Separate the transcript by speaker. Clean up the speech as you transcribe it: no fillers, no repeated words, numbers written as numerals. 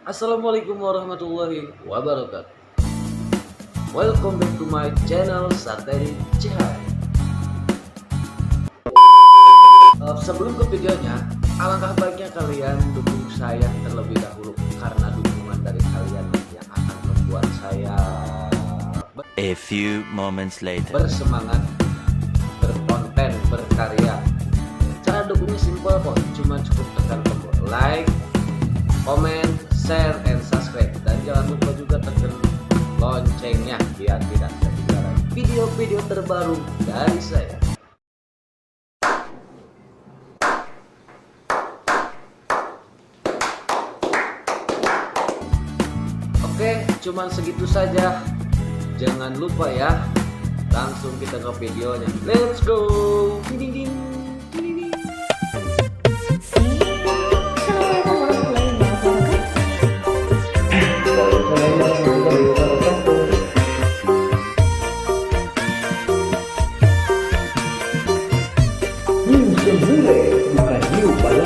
Speaker 1: Assalamualaikum warahmatullahi wabarakatuh. Welcome back to my channel Sateri Cahaya. Sebelum ke videonya, alangkah baiknya kalian dukung saya terlebih dahulu, karena dukungan dari kalian yang akan membuat saya
Speaker 2: A few moments later.
Speaker 1: bersemangat, berkonten, berkarya. Cara dukungnya simpel kok, cuma cukup tekan tombol like, komen, share, and subscribe. Dan jangan lupa juga tekan loncengnya biar tidak ketinggalan video-video terbaru dari saya. Oke, cuman segitu saja. Jangan lupa ya, langsung kita ke videonya. Let's go. Ding, ding, ding. Ding, ding, ding.
Speaker 3: News Bule bukan new pada